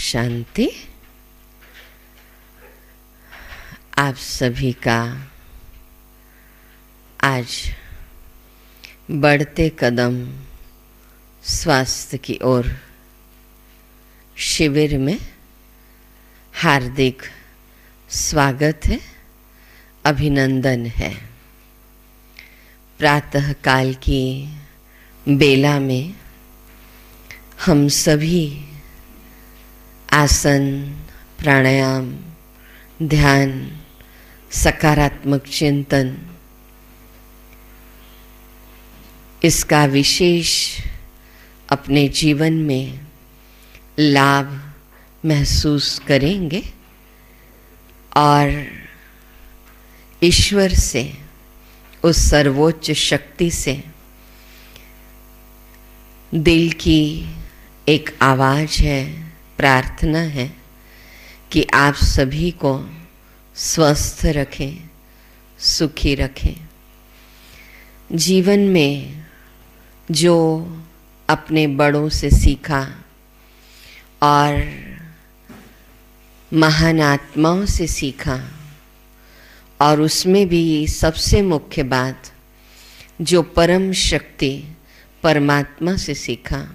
शांति। आप सभी का आज बढ़ते कदम स्वास्थ्य की ओर शिविर में हार्दिक स्वागत है, अभिनंदन है। प्रातः काल की बेला में हम सभी आसन, प्राणायाम, ध्यान, सकारात्मक चिंतन, इसका विशेष अपने जीवन में लाभ महसूस करेंगे और ईश्वर से, उस सर्वोच्च शक्ति से दिल की एक आवाज़ है, प्रार्थना है कि आप सभी को स्वस्थ रखें, सुखी रखें। जीवन में जो अपने बड़ों से सीखा और महान आत्माओं से सीखा, और उसमें भी सबसे मुख्य बात जो परम शक्ति परमात्मा से सीखा,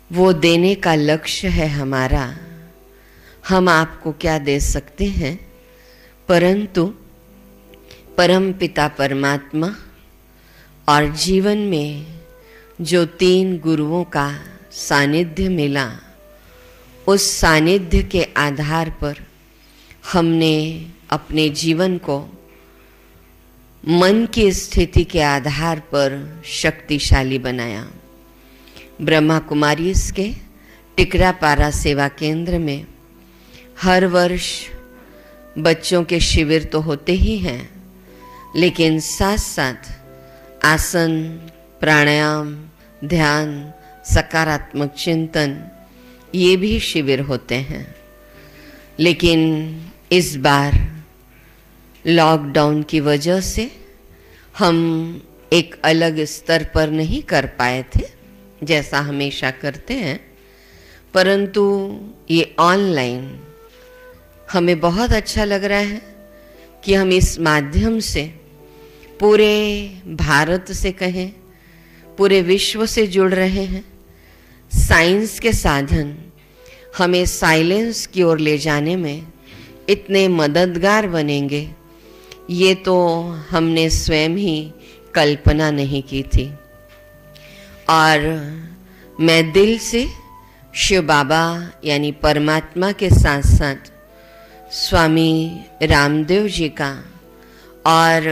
वो देने का लक्ष्य है हमारा। हम आपको क्या दे सकते हैं, परंतु परम पिता परमात्मा और जीवन में जो 3 गुरुओं का सानिध्य मिला, उस सानिध्य के आधार पर हमने अपने जीवन को मन की स्थिति के आधार पर शक्तिशाली बनाया। ब्रह्मा कुमारीज के टिकरापारा सेवा केंद्र में हर वर्ष बच्चों के शिविर तो होते ही हैं, लेकिन साथ साथ आसन, प्राणायाम, ध्यान, सकारात्मक चिंतन, ये भी शिविर होते हैं। लेकिन इस बार लॉकडाउन की वजह से हम एक अलग स्तर पर नहीं कर पाए थे जैसा हमेशा करते हैं, परंतु ये ऑनलाइन हमें बहुत अच्छा लग रहा है कि हम इस माध्यम से पूरे भारत से कहें, पूरे विश्व से जुड़ रहे हैं। साइंस के साधन हमें साइलेंस की ओर ले जाने में इतने मददगार बनेंगे, ये तो हमने स्वयं ही कल्पना नहीं की थी। और मैं दिल से शिव बाबा यानी परमात्मा के साथ साथ स्वामी रामदेव जी का और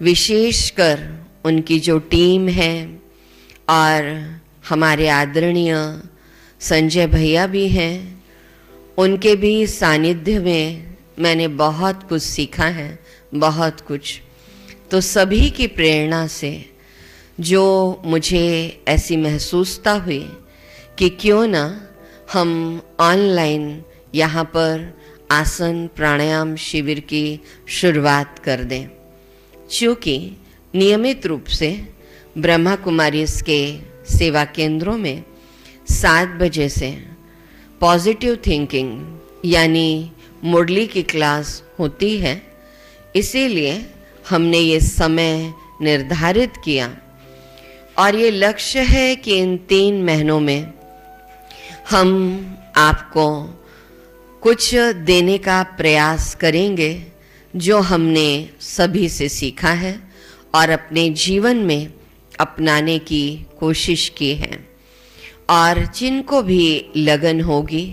विशेषकर उनकी जो टीम है और हमारे आदरणीय संजय भैया भी हैं, उनके भी सानिध्य में मैंने बहुत कुछ सीखा है, बहुत कुछ। तो सभी की प्रेरणा से जो मुझे ऐसी महसूसता हुई कि क्यों ना हम ऑनलाइन यहाँ पर आसन प्राणायाम शिविर की शुरुआत कर दें। चूँकि नियमित रूप से ब्रह्मा कुमारीज के सेवा केंद्रों में 7 बजे से पॉजिटिव थिंकिंग यानी मुरली की क्लास होती है, इसीलिए हमने ये समय निर्धारित किया और ये लक्ष्य है कि इन 3 महीनों में हम आपको कुछ देने का प्रयास करेंगे जो हमने सभी से सीखा है और अपने जीवन में अपनाने की कोशिश की है। और जिनको भी लगन होगी,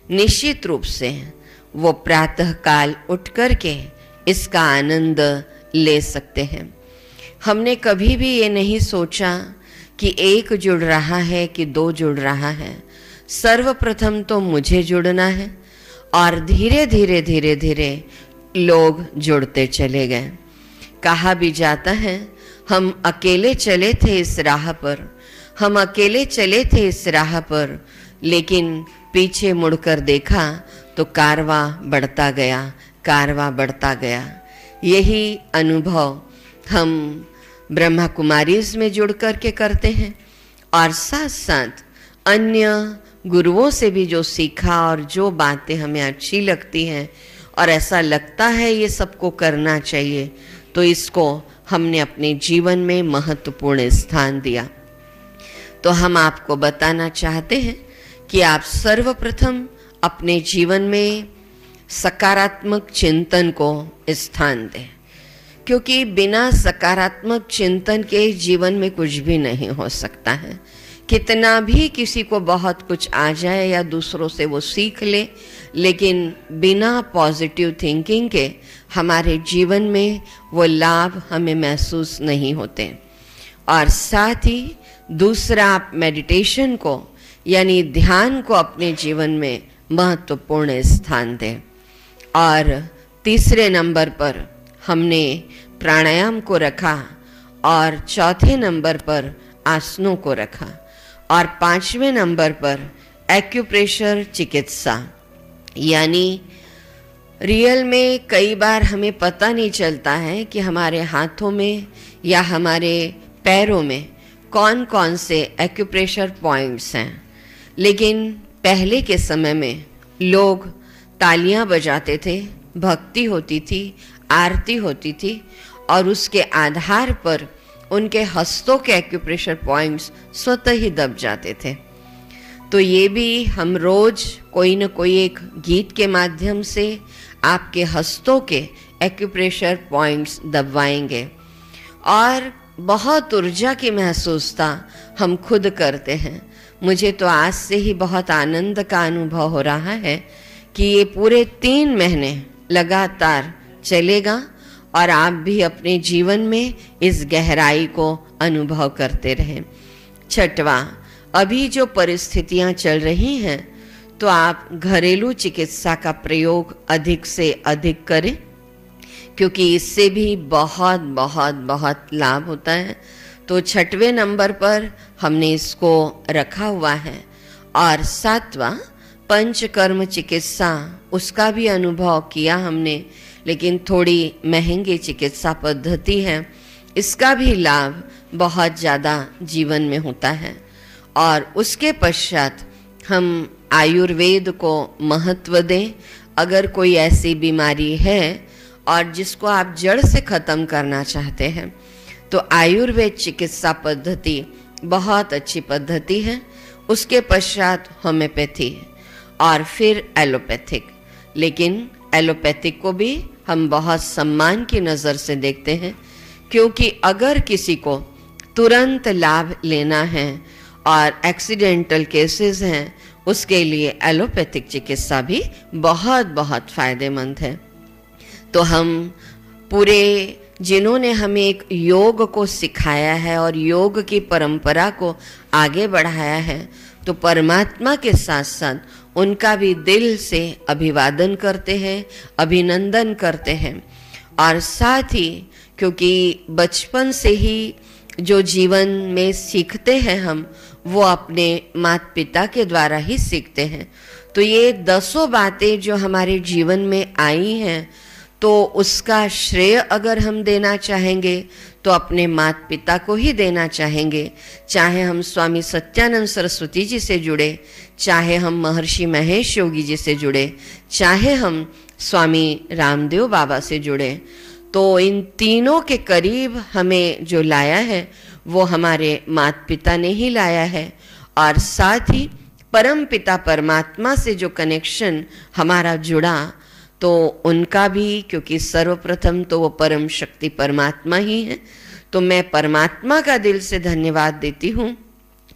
निश्चित रूप से वो प्रातः काल उठ कर के इसका आनंद ले सकते हैं। हमने कभी भी ये नहीं सोचा कि 1 जुड़ रहा है कि 2 जुड़ रहा है। सर्वप्रथम तो मुझे जुड़ना है और धीरे धीरे धीरे धीरे लोग जुड़ते चले गए। कहा भी जाता है, हम अकेले चले थे इस राह पर, हम अकेले चले थे इस राह पर, लेकिन पीछे मुड़कर देखा तो कारवां बढ़ता गया, कारवां बढ़ता गया। यही अनुभव हम ब्रह्मा कुमारीज में जुड़ कर के करते हैं और साथ साथ अन्य गुरुओं से भी जो सीखा और जो बातें हमें अच्छी लगती हैं और ऐसा लगता है ये सबको करना चाहिए, तो इसको हमने अपने जीवन में महत्वपूर्ण स्थान दिया। तो हम आपको बताना चाहते हैं कि आप सर्वप्रथम अपने जीवन में सकारात्मक चिंतन को स्थान दें, क्योंकि बिना सकारात्मक चिंतन के जीवन में कुछ भी नहीं हो सकता है। कितना भी किसी को बहुत कुछ आ जाए या दूसरों से वो सीख ले, लेकिन बिना पॉजिटिव थिंकिंग के हमारे जीवन में वो लाभ हमें महसूस नहीं होते। और साथ ही दूसरा, आप मेडिटेशन को यानी ध्यान को अपने जीवन में महत्वपूर्ण स्थान दें। और तीसरे नंबर पर हमने प्राणायाम को रखा और चौथे नंबर पर आसनों को रखा और पांचवें नंबर पर एक्यूप्रेशर चिकित्सा। यानी रियल में कई बार हमें पता नहीं चलता है कि हमारे हाथों में या हमारे पैरों में कौन कौन से एक्यूप्रेशर पॉइंट्स हैं, लेकिन पहले के समय में लोग तालियां बजाते थे, भक्ति होती थी, आरती होती थी और उसके आधार पर उनके हस्तों के एक्यूप्रेशर पॉइंट्स स्वतः ही दब जाते थे। तो ये भी हम रोज कोई न कोई एक गीत के माध्यम से आपके हस्तों के एक्यूप्रेशर पॉइंट्स दबवाएंगे और बहुत ऊर्जा की महसूसता हम खुद करते हैं। मुझे तो आज से ही बहुत आनंद का अनुभव हो रहा है कि ये पूरे 3 महीने लगातार चलेगा और आप भी अपने जीवन में इस गहराई को अनुभव करते रहें। छठवां, अभी जो परिस्थितियां चल रही हैं तो आप घरेलू चिकित्सा का प्रयोग अधिक से अधिक करें, क्योंकि इससे भी बहुत बहुत बहुत लाभ होता है। तो 6वें नंबर पर हमने इसको रखा हुआ है। और 7वां, पंचकर्म चिकित्सा, उसका भी अनुभव किया हमने, लेकिन थोड़ी महंगी चिकित्सा पद्धति है, इसका भी लाभ बहुत ज़्यादा जीवन में होता है। और उसके पश्चात हम आयुर्वेद को महत्व दें। अगर कोई ऐसी बीमारी है और जिसको आप जड़ से ख़त्म करना चाहते हैं तो आयुर्वेद चिकित्सा पद्धति बहुत अच्छी पद्धति है। उसके पश्चात होम्योपैथी और फिर एलोपैथिक। लेकिन एलोपैथिक को भी हम बहुत सम्मान की नज़र से देखते हैं, क्योंकि अगर किसी को तुरंत लाभ लेना है और एक्सीडेंटल केसेस हैं, उसके लिए एलोपैथिक चिकित्सा भी बहुत बहुत फ़ायदेमंद है। तो हम पूरे, जिन्होंने हमें एक योग को सिखाया है और योग की परंपरा को आगे बढ़ाया है, तो परमात्मा के साथ साथ उनका भी दिल से अभिवादन करते हैं, अभिनंदन करते हैं। और साथ ही क्योंकि बचपन से ही जो जीवन में सीखते हैं हम, वो अपने माता पिता के द्वारा ही सीखते हैं। तो ये 10 बातें जो हमारे जीवन में आई हैं, तो उसका श्रेय अगर हम देना चाहेंगे तो अपने माता पिता को ही देना चाहेंगे। चाहे हम स्वामी सत्यानंद सरस्वती जी से जुड़े, चाहे हम महर्षि महेश योगी जी से जुड़े, चाहे हम स्वामी रामदेव बाबा से जुड़े, तो इन तीनों के करीब हमें जो लाया है वो हमारे माता पिता ने ही लाया है। और साथ ही परम पिता परमात्मा से जो कनेक्शन हमारा जुड़ा, तो उनका भी, क्योंकि सर्वप्रथम तो वो परम शक्ति परमात्मा ही है, तो मैं परमात्मा का दिल से धन्यवाद देती हूँ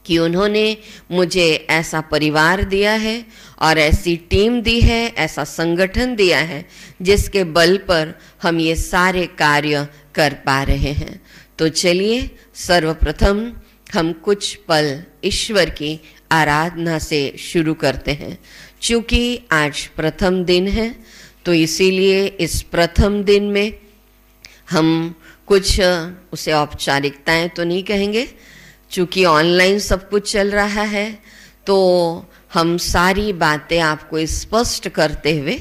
कि उन्होंने मुझे ऐसा परिवार दिया है और ऐसी टीम दी है, ऐसा संगठन दिया है, जिसके बल पर हम ये सारे कार्य कर पा रहे हैं। तो चलिए सर्वप्रथम हम कुछ पल ईश्वर की आराधना से शुरू करते हैं। चूँकि आज प्रथम दिन है, तो इसीलिए इस प्रथम दिन में हम कुछ, उसे औपचारिकताएं तो नहीं कहेंगे, चूँकि ऑनलाइन सब कुछ चल रहा है, तो हम सारी बातें आपको स्पष्ट करते हुए,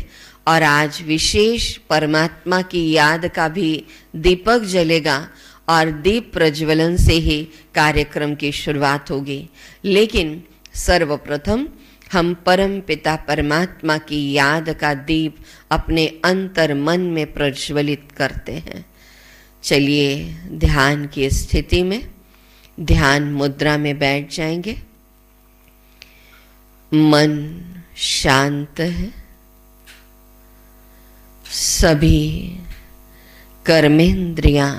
और आज विशेष परमात्मा की याद का भी दीपक जलेगा और दीप प्रज्वलन से ही कार्यक्रम की शुरुआत होगी। लेकिन सर्वप्रथम हम परम पिता परमात्मा की याद का दीप अपने अंतर मन में प्रज्वलित करते हैं। चलिए ध्यान की स्थिति में ध्यान मुद्रा में बैठ जाएंगे। मन शांत है, सभी कर्मेंद्रियां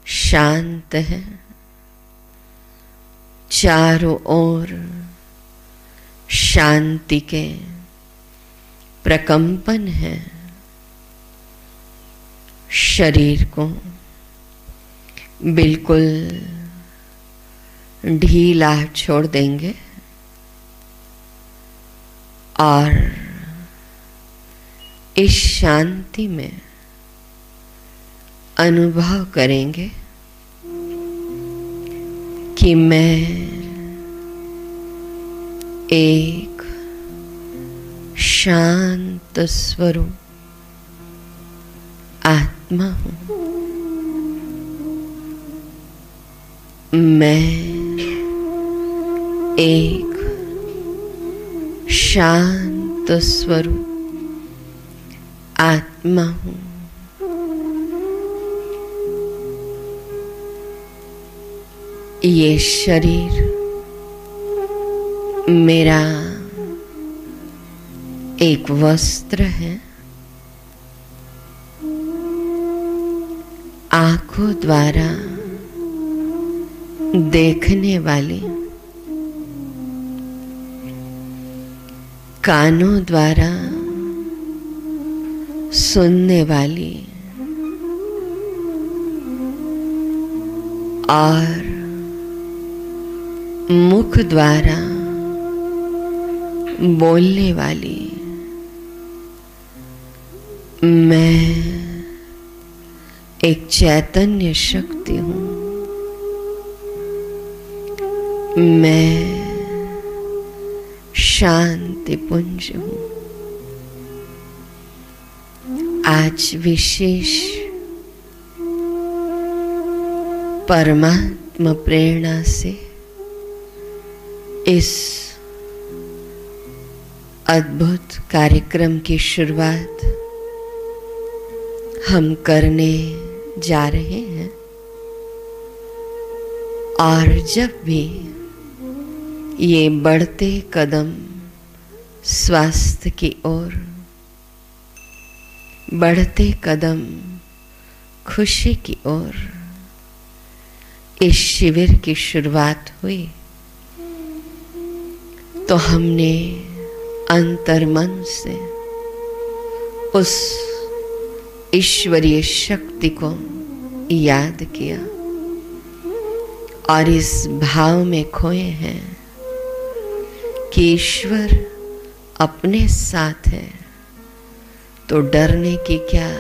शांत है, चारों ओर शांति के प्रकंपन है। शरीर को बिल्कुल ढीला छोड़ देंगे और इस शांति में अनुभव करेंगे कि मैं एक शांत स्वरूप आत्मा हूँ। मैं एक शांत स्वरूप आत्मा हूँ। ये शरीर मेरा एक वस्त्र है। आंखों द्वारा देखने वाली, कानों द्वारा सुनने वाली और मुख द्वारा बोलने वाली मैं एक चैतन्य शक्ति हूँ। मैं शांति पुंज हूँ। आज विशेष परमात्मा प्रेरणा से इस अद्भुत कार्यक्रम की शुरुआत हम करने जा रहे हैं। और जब भी ये बढ़ते कदम स्वास्थ्य की ओर, बढ़ते कदम खुशी की ओर इस शिविर की शुरुआत हुई तो हमने अंतर्मन से उस ईश्वरीय शक्ति को याद किया और इस भाव में खोए हैं कि ईश्वर अपने साथ है तो डरने की क्या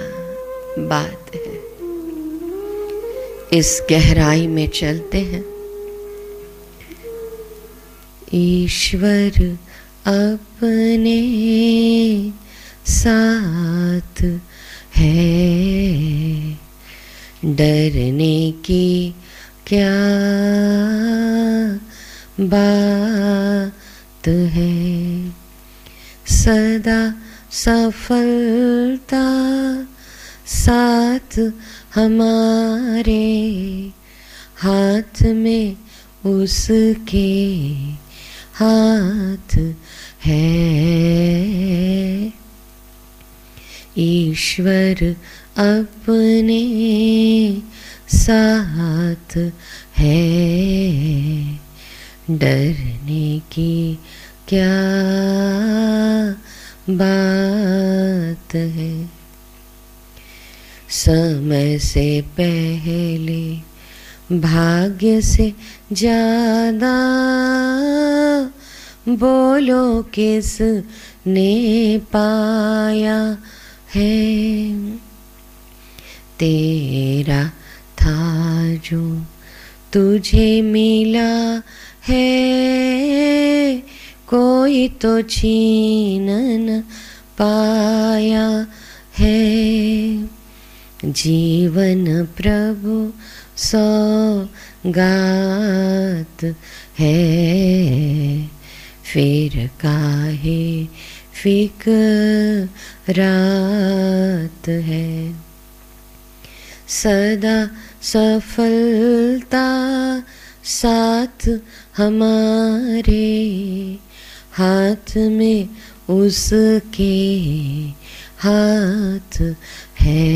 बात है। इस गहराई में चलते हैं। ईश्वर अपने साथ है, डरने की क्या बात है। सदा सफलता साथ हमारे, हाथ में उसके हाथ है। ईश्वर अपने साथ है, डरने की क्या बात है। समय से पहले, भाग्य से ज्यादा, बोलो किसने पाया है। तेरा था जो तुझे मिला है, कोई तो छीन न पाया है। जीवन प्रभु सौगात है, फिर काहे फिकरात है। सदा सफलता साथ हमारे, हाथ में उसके हाथ है।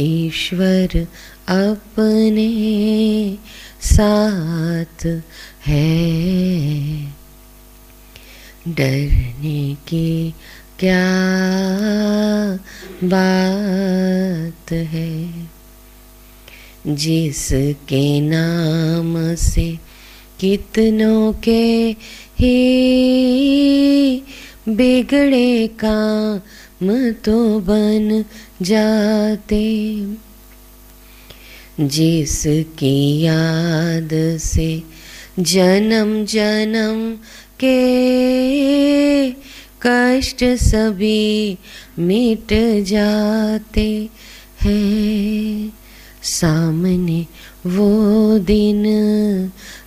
ईश्वर अपने साथ है, डरने की क्या बात है। जिसके नाम से कितनों के ही बिगड़े काम तो बन जाते। जिसकी याद से जन्म जन्म के कष्ट सभी मिट जाते हैं। सामने वो दिन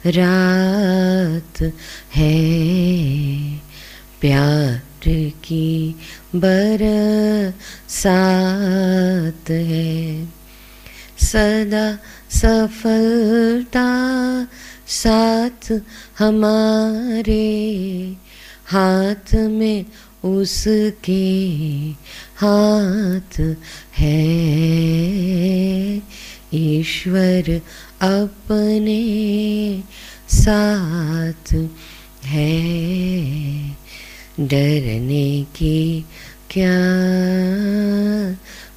रात है, प्यार की बरसात है। सदा सफलता साथ हमारे, हाथ में उसके हाथ है। ईश्वर अपने साथ है, डरने की क्या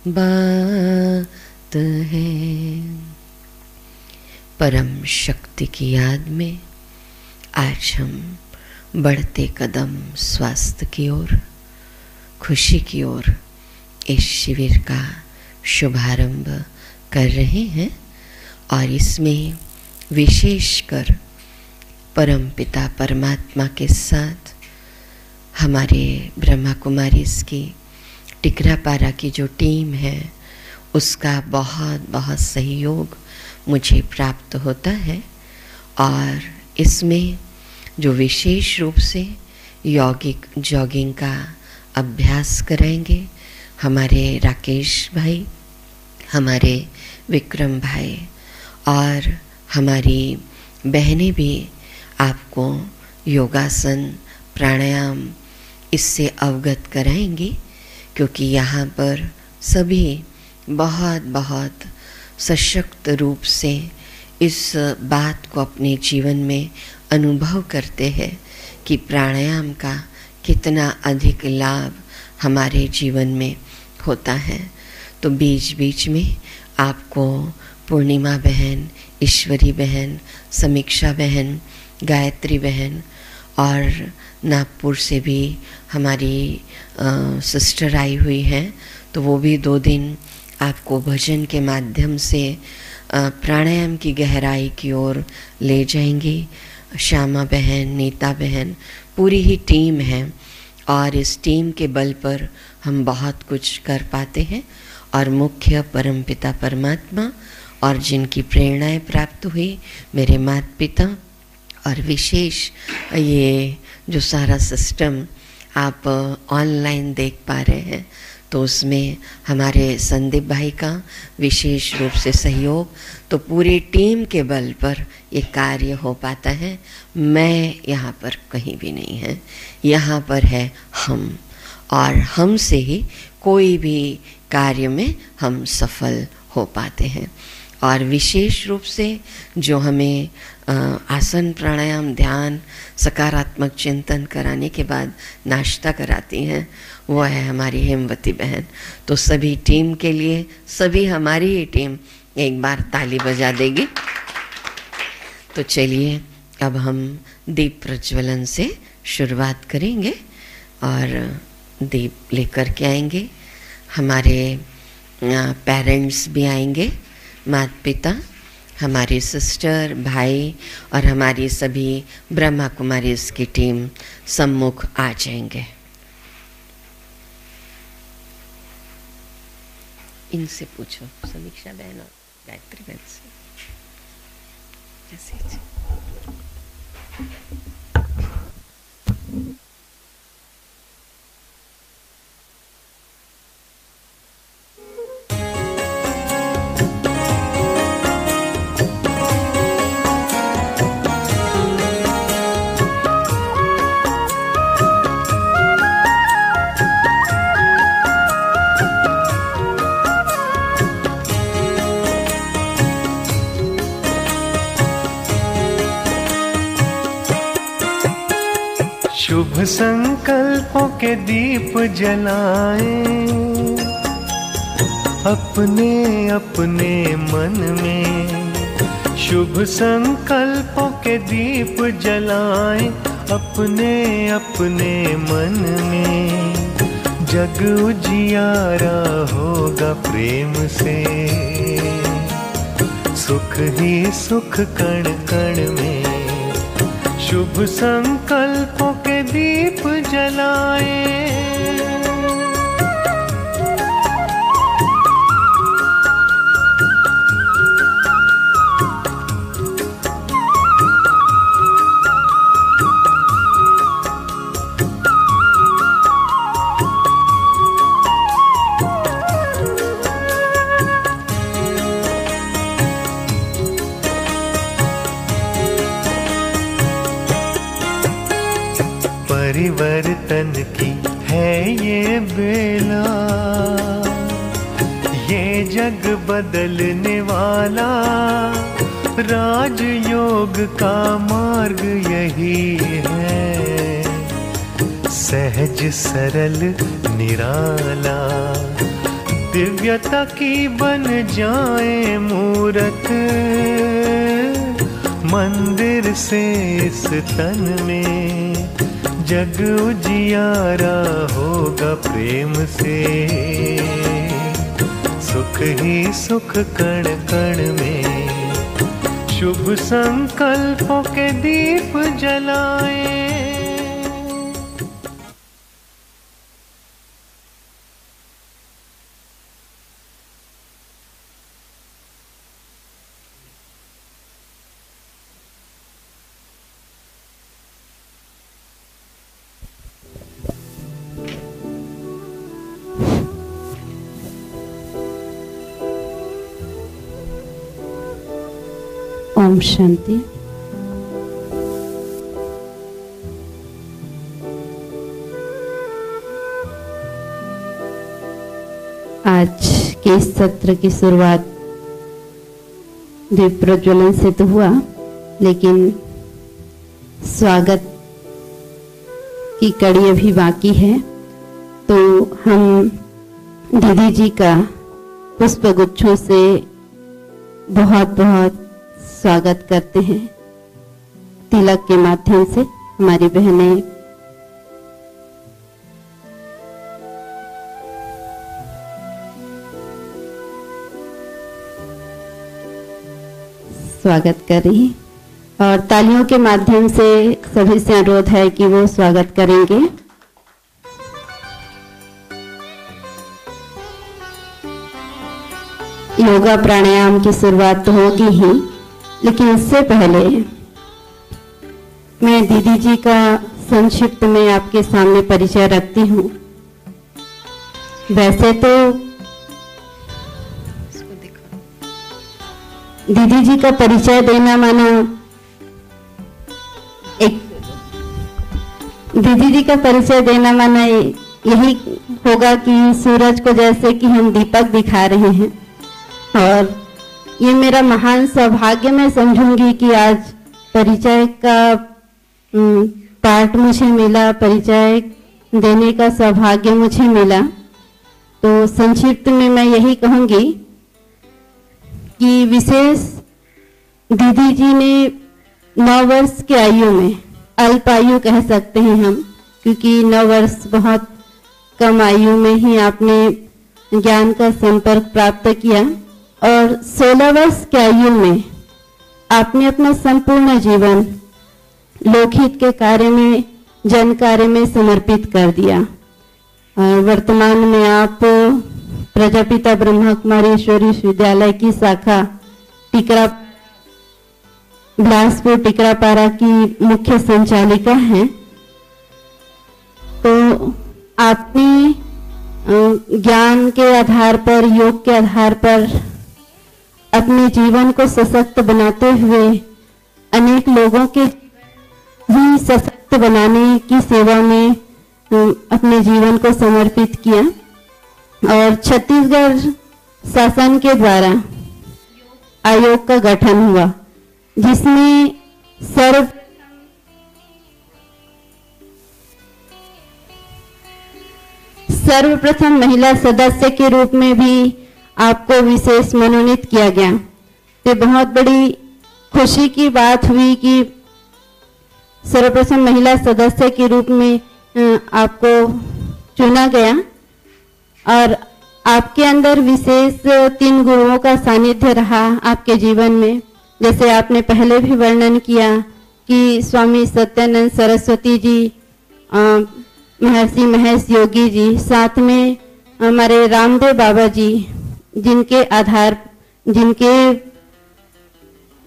बात है। परम शक्ति की याद में आज हम बढ़ते कदम स्वास्थ्य की ओर, खुशी की ओर इस शिविर का शुभारंभ कर रहे हैं। और इसमें विशेषकर परम पिता परमात्मा के साथ हमारे ब्रह्मा कुमारीज की टिकरापारा की जो टीम है उसका बहुत बहुत सहयोग मुझे प्राप्त होता है। और इसमें जो विशेष रूप से यौगिक जॉगिंग का अभ्यास कराएंगे हमारे राकेश भाई, हमारे विक्रम भाई और हमारी बहनें भी आपको योगासन प्राणायाम इससे अवगत कराएंगी, क्योंकि यहाँ पर सभी बहुत बहुत सशक्त रूप से इस बात को अपने जीवन में अनुभव करते हैं कि प्राणायाम का कितना अधिक लाभ हमारे जीवन में होता है। तो बीच बीच में आपको पूर्णिमा बहन, ईश्वरी बहन, समीक्षा बहन, गायत्री बहन और नागपुर से भी हमारी सिस्टर आई हुई हैं, तो वो भी 2 दिन आपको भजन के माध्यम से प्राणायाम की गहराई की ओर ले जाएंगी। श्यामा बहन, नीता बहन, पूरी ही टीम है और इस टीम के बल पर हम बहुत कुछ कर पाते हैं। और मुख्य परमपिता परमात्मा और जिनकी प्रेरणाएं प्राप्त हुई मेरे माता पिता, और विशेष ये जो सारा सिस्टम आप ऑनलाइन देख पा रहे हैं तो उसमें हमारे संदीप भाई का विशेष रूप से सहयोग, तो पूरी टीम के बल पर ये कार्य हो पाता है। मैं यहाँ पर कहीं भी नहीं है, यहाँ पर है हम, और हमसे ही कोई भी कार्य में हम सफल हो पाते हैं। और विशेष रूप से जो हमें आसन प्राणायाम ध्यान सकारात्मक चिंतन कराने के बाद नाश्ता कराती हैं वो है हमारी हेमवती बहन। तो सभी टीम के लिए, सभी हमारी ही टीम एक बार ताली बजा देगी। तो चलिए अब हम दीप प्रज्वलन से शुरुआत करेंगे और दीप लेकर के आएंगे। हमारे पेरेंट्स भी आएंगे, माता पिता, हमारी सिस्टर, भाई और हमारी सभी ब्रह्मा कुमारीज की टीम सम्मुख आ जाएंगे। इनसे पूछो, समीक्षा बहन और गायत्री बहन से। संकल्पों के दीप जलाएं अपने अपने मन में। शुभ संकल्पों के दीप जलाएं अपने अपने मन में। जग उजियारा होगा प्रेम से, सुख ही सुख कण कण में। शुभ संकल्पों के दीप जलाएं। परिवर्तन की है ये बेला, ये जग बदलने वाला। राजयोग का मार्ग यही है, सहज सरल निराला। दिव्यता की बन जाए मूरत, मंदिर से इस तन में। जग उजियारा होगा प्रेम से, सुख ही सुख कण कण में। शुभ संकल्पों के दीप जलाएं। ओम शांति। आज के इस सत्र की शुरुआत दीप प्रज्वलन से तो हुआ, लेकिन स्वागत की कड़ी अभी बाकी है। तो हम दीदी जी का पुष्प गुच्छों से बहुत बहुत स्वागत करते हैं। तिलक के माध्यम से हमारी बहनें स्वागत कर रही हैं और तालियों के माध्यम से सभी से अनुरोध है कि वो स्वागत करेंगे। योगा प्राणायाम की शुरुआत तो होगी ही, लेकिन इससे पहले मैं दीदी जी का संक्षिप्त में आपके सामने परिचय रखती हूँ। वैसे तो दीदी जी का परिचय देना मानो यही होगा कि सूरज को जैसे कि हम दीपक दिखा रहे हैं। और ये मेरा महान सौभाग्य मैं समझूंगी कि आज परिचय का पाठ मुझे मिला, परिचय देने का सौभाग्य मुझे मिला। तो संक्षिप्त में मैं यही कहूंगी कि विशेष दीदी जी ने 9 वर्ष की आयु में, अल्प आयु कह सकते हैं हम, क्योंकि 9 वर्ष बहुत कम आयु में ही आपने ज्ञान का संपर्क प्राप्त किया। और 16 वर्ष की आयु में आपने अपना संपूर्ण जीवन लोकहित के कार्य में, जन कार्य में समर्पित कर दिया। और वर्तमान में आप प्रजापिता ब्रह्मा कुमारी ईश्वरी विश्वविद्यालय की शाखा बिलासपुर टिकरापारा की मुख्य संचालिका हैं। तो आपने ज्ञान के आधार पर, योग के आधार पर अपने जीवन को सशक्त बनाते हुए अनेक लोगों के भी सशक्त बनाने की सेवा में अपने जीवन को समर्पित किया। और छत्तीसगढ़ शासन के द्वारा आयोग का गठन हुआ, जिसमें सर्वप्रथम महिला सदस्य के रूप में भी आपको विशेष मनोनीत किया गया। तो बहुत बड़ी खुशी की बात हुई कि सर्वप्रथम महिला सदस्य के रूप में आपको चुना गया और आपके अंदर विशेष 3 गुरुओं का सानिध्य रहा आपके जीवन में। जैसे आपने पहले भी वर्णन किया कि स्वामी सत्यानंद सरस्वती जी, महर्षि महेश योगी जी, साथ में हमारे रामदेव बाबा जी, जिनके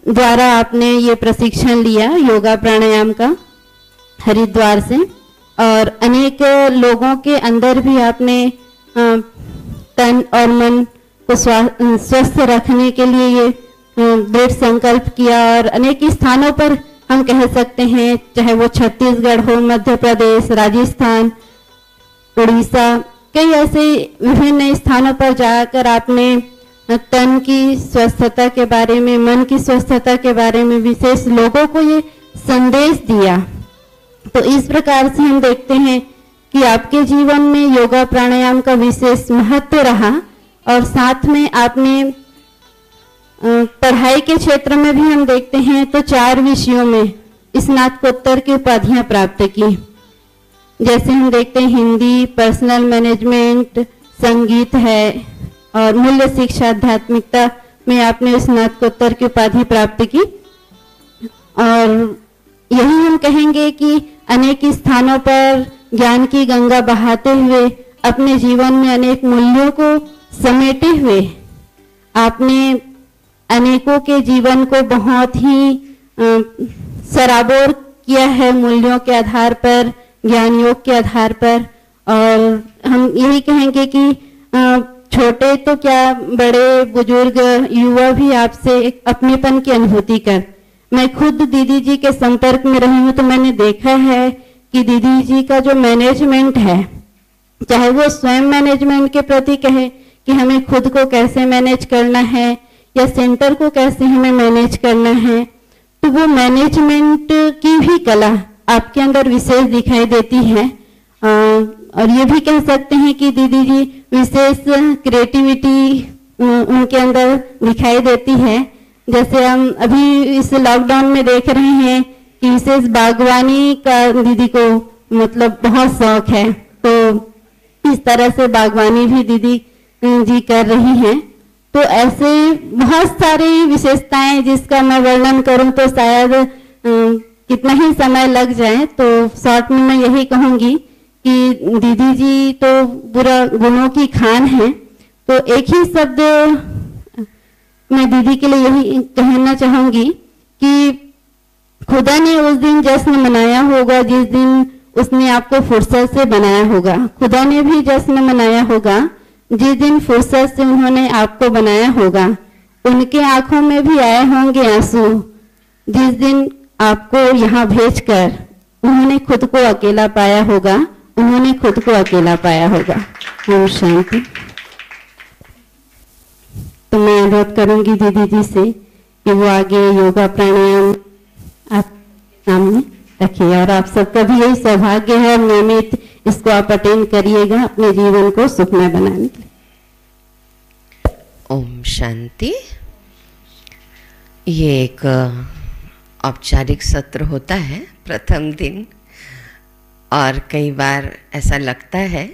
द्वारा आपने ये प्रशिक्षण लिया योगा प्राणायाम का हरिद्वार से, और अनेक लोगों के अंदर भी आपने तन और मन को स्वस्थ रखने के लिए ये दृढ़ संकल्प किया। और अनेक स्थानों पर हम कह सकते हैं, चाहे वो छत्तीसगढ़ हो, मध्य प्रदेश, राजस्थान, उड़ीसा, कई ऐसे विभिन्न स्थानों पर जाकर आपने तन की स्वस्थता के बारे में, मन की स्वस्थता के बारे में विशेष लोगों को ये संदेश दिया। तो इस प्रकार से हम देखते हैं कि आपके जीवन में योगा प्राणायाम का विशेष महत्व रहा और साथ में आपने पढ़ाई के क्षेत्र में भी हम देखते हैं तो 4 विषयों में स्नातकोत्तर की उपाधियां प्राप्त की। जैसे हम देखते हैं हिंदी, पर्सनल मैनेजमेंट, संगीत है और मूल्य शिक्षा आध्यात्मिकता में आपने स्नातकोत्तर की उपाधि प्राप्त की। और यही हम कहेंगे कि अनेक स्थानों पर ज्ञान की गंगा बहाते हुए अपने जीवन में अनेक मूल्यों को समेटे हुए आपने अनेकों के जीवन को बहुत ही सराबोर किया है मूल्यों के आधार पर, ज्ञान योग के आधार पर। और हम यही कहेंगे कि छोटे तो क्या, बड़े बुजुर्ग युवा भी आपसे एक अपनेपन की अनुभूति कर। मैं खुद दीदी जी के संपर्क में रही हूँ तो मैंने देखा है कि दीदी जी का जो मैनेजमेंट है, चाहे वो स्वयं मैनेजमेंट के प्रति कहे कि हमें खुद को कैसे मैनेज करना है या सेंटर को कैसे हमें मैनेज करना है, तो वो मैनेजमेंट की भी कला आपके अंदर विशेष दिखाई देती है। और ये भी कह सकते हैं कि दीदी जी विशेष क्रिएटिविटी उनके अंदर दिखाई देती है। जैसे हम अभी इस लॉकडाउन में देख रहे हैं कि विशेष बागवानी का दीदी को मतलब बहुत शौक है, तो इस तरह से बागवानी भी दीदी जी कर रही हैं। तो ऐसे बहुत सारी विशेषताएं जिसका मैं वर्णन करूं तो शायद कितना ही समय लग जाए। तो शॉर्ट में मैं यही कहूंगी कि दीदी जी तो पूरा गुणों की खान है। तो एक ही शब्द मैं दीदी के लिए यही कहना चाहूंगी कि खुदा ने उस दिन जश्न मनाया होगा जिस दिन उसने आपको फुर्सत से बनाया होगा। खुदा ने भी जश्न मनाया होगा जिस दिन फुर्सत से उन्होंने आपको बनाया होगा। उनके आंखों में भी आए होंगे आंसू जिस दिन आपको यहाँ भेजकर उन्होंने खुद को अकेला पाया होगा, उन्होंने खुद को अकेला पाया होगा। ओम शांति। तो मैं अनुरोध करूंगी दीदी जी से कि वो आगे योगा प्राणायाम आप सामने रखिए और आप सबका भी यही सौभाग्य है, नियमित इसको आप अटेंड करिएगा अपने जीवन को सुखमय बनाने के लिए। ओम शांति। ये एक औपचारिक सत्र होता है प्रथम दिन, और कई बार ऐसा लगता है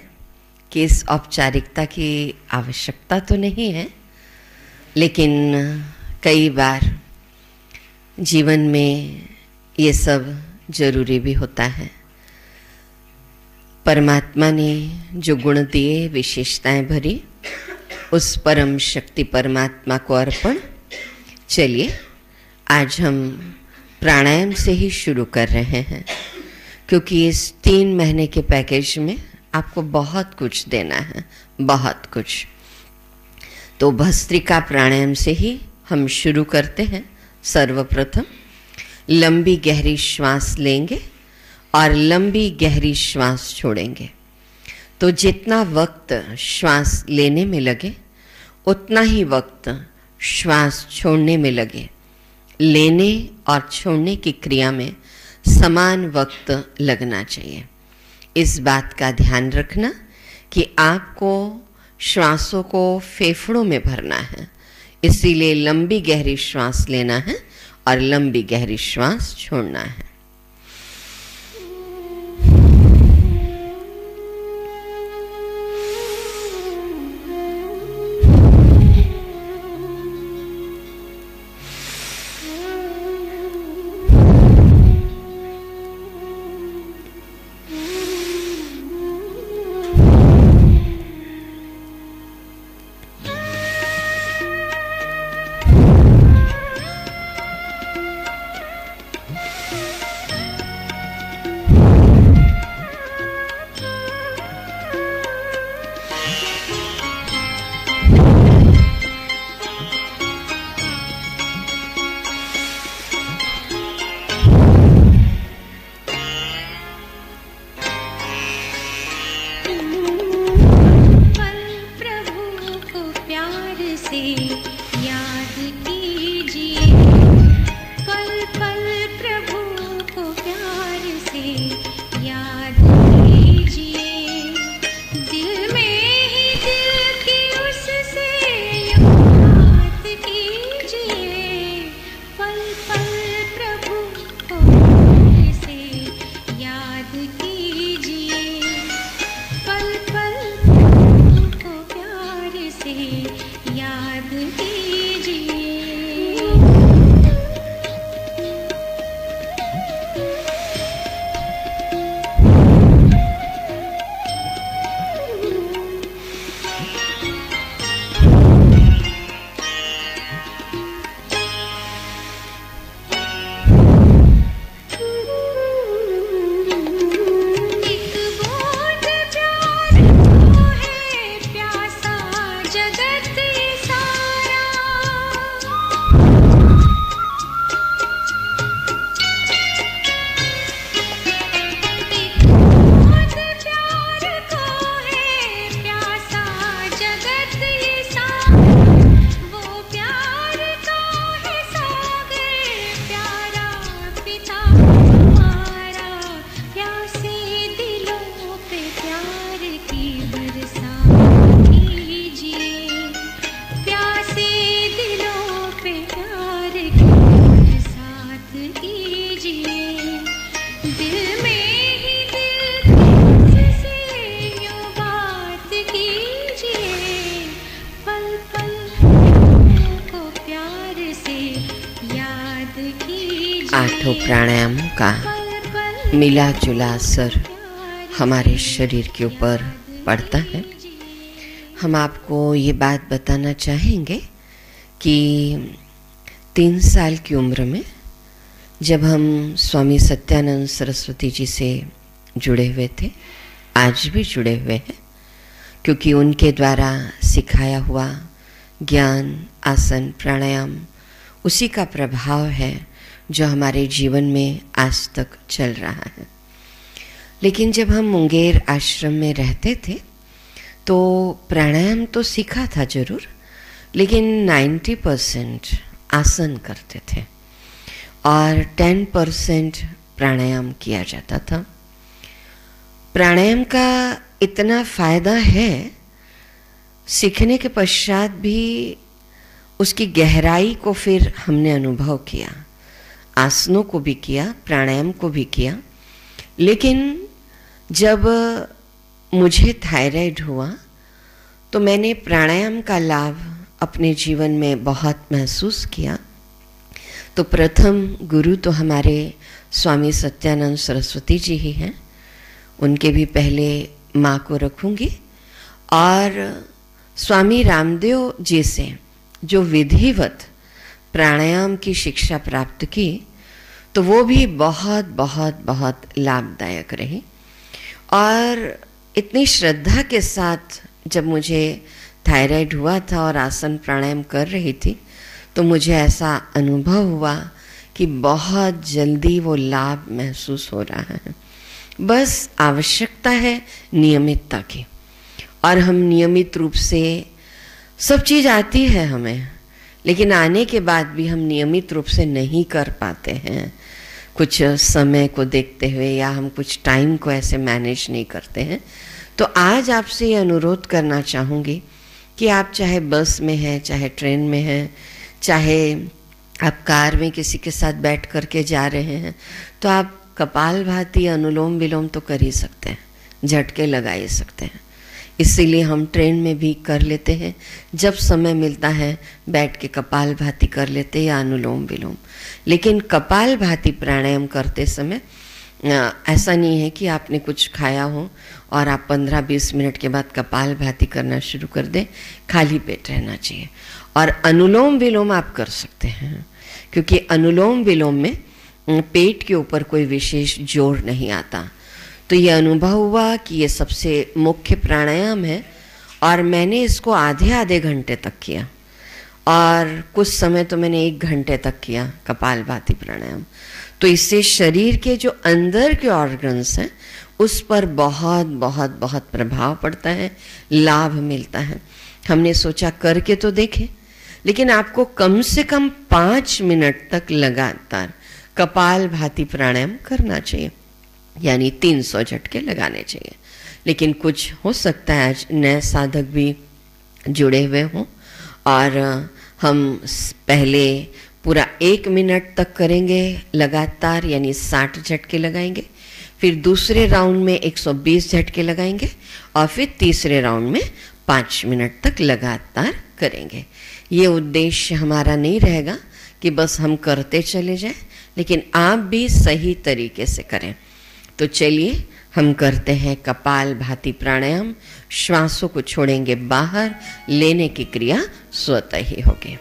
कि इस औपचारिकता की आवश्यकता तो नहीं है, लेकिन कई बार जीवन में ये सब जरूरी भी होता है। परमात्मा ने जो गुण दिए, विशेषताएं भरी, उस परम शक्ति परमात्मा को अर्पण। चलिए आज हम प्राणायाम से ही शुरू कर रहे हैं, क्योंकि इस 3 महीने के पैकेज में आपको बहुत कुछ देना है, बहुत कुछ। तो भस्त्रिका प्राणायाम से ही हम शुरू करते हैं। सर्वप्रथम लंबी गहरी श्वास लेंगे और लंबी गहरी श्वास छोड़ेंगे। तो जितना वक्त श्वास लेने में लगे उतना ही वक्त श्वास छोड़ने में लगे। लेने और छोड़ने की क्रिया में समान वक्त लगना चाहिए। इस बात का ध्यान रखना कि आपको श्वासों को फेफड़ों में भरना है, इसीलिए लंबी गहरी श्वास लेना है और लंबी गहरी श्वास छोड़ना है। आठों प्राणायामों का मिला जुला असर हमारे शरीर के ऊपर पड़ता है। हम आपको ये बात बताना चाहेंगे कि 3 साल की उम्र में जब हम स्वामी सत्यानंद सरस्वती जी से जुड़े हुए थे, आज भी जुड़े हुए हैं, क्योंकि उनके द्वारा सिखाया हुआ ज्ञान, आसन, प्राणायाम उसी का प्रभाव है जो हमारे जीवन में आज तक चल रहा है। लेकिन जब हम मुंगेर आश्रम में रहते थे तो प्राणायाम तो सीखा था जरूर, लेकिन 90% आसन करते थे और 10% प्राणायाम किया जाता था। प्राणायाम का इतना फायदा है, सीखने के पश्चात भी उसकी गहराई को फिर हमने अनुभव किया, आसनों को भी किया, प्राणायाम को भी किया। लेकिन जब मुझे थायराइड हुआ तो मैंने प्राणायाम का लाभ अपने जीवन में बहुत महसूस किया। तो प्रथम गुरु तो हमारे स्वामी सत्यानंद सरस्वती जी ही हैं, उनके भी पहले माँ को रखूँगी, और स्वामी रामदेव जी से जो विधिवत प्राणायाम की शिक्षा प्राप्त की तो वो भी बहुत बहुत बहुत लाभदायक रही। और इतनी श्रद्धा के साथ जब मुझे थायराइड हुआ था और आसन प्राणायाम कर रही थी तो मुझे ऐसा अनुभव हुआ कि बहुत जल्दी वो लाभ महसूस हो रहा है। बस आवश्यकता है नियमितता की, और हम नियमित रूप से सब चीज़ आती है हमें, लेकिन आने के बाद भी हम नियमित रूप से नहीं कर पाते हैं, कुछ समय को देखते हुए या हम कुछ टाइम को ऐसे मैनेज नहीं करते हैं। तो आज आपसे ये अनुरोध करना चाहूँगी कि आप चाहे बस में हैं, चाहे ट्रेन में हैं, चाहे आप कार में किसी के साथ बैठ करके जा रहे हैं, तो आप कपालभाति अनुलोम विलोम तो कर ही सकते हैं, झटके लगा ही सकते हैं। इसीलिए हम ट्रेन में भी कर लेते हैं, जब समय मिलता है बैठ के कपालभाति कर लेते हैं या अनुलोम विलोम। लेकिन कपालभाति प्राणायाम करते समय ऐसा नहीं है कि आपने कुछ खाया हो और आप 15-20 मिनट के बाद कपालभाति करना शुरू कर दें, खाली पेट रहना चाहिए। और अनुलोम विलोम आप कर सकते हैं, क्योंकि अनुलोम विलोम में पेट के ऊपर कोई विशेष जोर नहीं आता। तो ये अनुभव हुआ कि ये सबसे मुख्य प्राणायाम है और मैंने इसको आधे घंटे तक किया और कुछ समय तो मैंने 1 घंटे तक किया कपालभाति प्राणायाम। तो इससे शरीर के जो अंदर के ऑर्गन्स हैं उस पर बहुत बहुत बहुत प्रभाव पड़ता है, लाभ मिलता है। हमने सोचा करके तो देखें, लेकिन आपको कम से कम 5 मिनट तक लगातार कपालभाति प्राणायाम करना चाहिए, यानी 300 झटके लगाने चाहिए। लेकिन कुछ हो सकता है आज नए साधक भी जुड़े हुए हों और हम पहले पूरा 1 मिनट तक करेंगे लगातार, यानी 60 झटके लगाएंगे, फिर दूसरे राउंड में 120 झटके लगाएंगे और फिर तीसरे राउंड में 5 मिनट तक लगातार करेंगे। ये उद्देश्य हमारा नहीं रहेगा कि बस हम करते चले जाएं, लेकिन आप भी सही तरीके से करें। तो चलिए हम करते हैं कपालभाति प्राणायाम। श्वासों को छोड़ेंगे बाहर, लेने की क्रिया स्वतः ही होगी।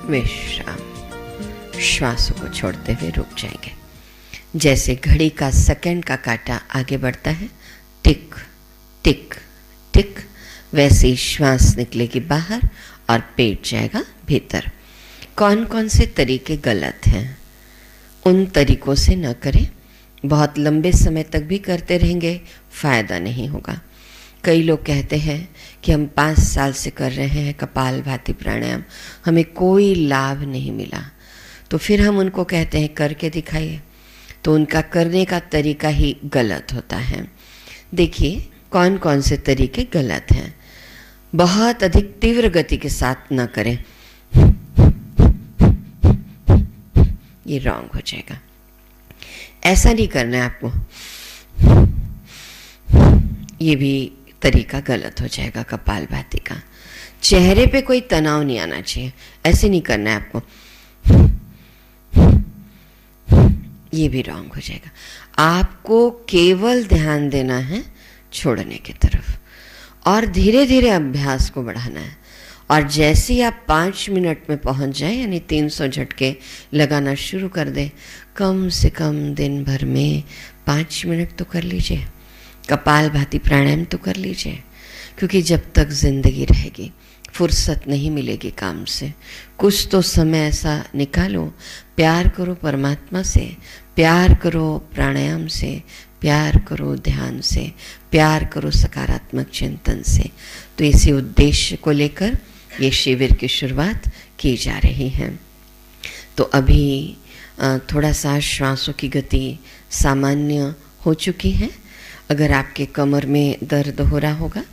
विश्राम। श्वासों को छोड़ते हुए रुक जाएंगे। जैसे घड़ी का सेकंड का कांटा आगे बढ़ता है, टिक टिक टिक, वैसे ही श्वास निकलेगी बाहर और पेट जाएगा भीतर। कौन कौन से तरीके गलत हैं उन तरीकों से न करें। बहुत लंबे समय तक भी करते रहेंगे फायदा नहीं होगा। कई लोग कहते हैं कि हम 5 साल से कर रहे हैं कपालभाति प्राणायाम, हमें कोई लाभ नहीं मिला। तो फिर हम उनको कहते हैं करके दिखाइए, तो उनका करने का तरीका ही गलत होता है। देखिए कौन कौन से तरीके गलत हैं। बहुत अधिक तीव्र गति के साथ न करें, ये रॉन्ग हो जाएगा। ऐसा नहीं करना है आपको, ये भी तरीका गलत हो जाएगा कपालभाति का। चेहरे पे कोई तनाव नहीं आना चाहिए, ऐसे नहीं करना है आपको, ये भी रॉन्ग हो जाएगा। आपको केवल ध्यान देना है छोड़ने की तरफ और धीरे धीरे अभ्यास को बढ़ाना है। और जैसे ही आप 5 मिनट में पहुंच जाए, यानी 300 झटके लगाना शुरू कर दें, कम से कम दिन भर में 5 मिनट तो कर लीजिए, कपालभाति प्राणायाम तो कर लीजिए। क्योंकि जब तक जिंदगी रहेगी फुर्सत नहीं मिलेगी काम से। कुछ तो समय ऐसा निकालो, प्यार करो परमात्मा से, प्यार करो प्राणायाम से, प्यार करो ध्यान से, प्यार करो सकारात्मक चिंतन से। तो इसी उद्देश्य को लेकर ये शिविर की शुरुआत की जा रही है। तो अभी थोड़ा सा श्वासों की गति सामान्य हो चुकी है। अगर आपके कमर में दर्द हो रहा होगा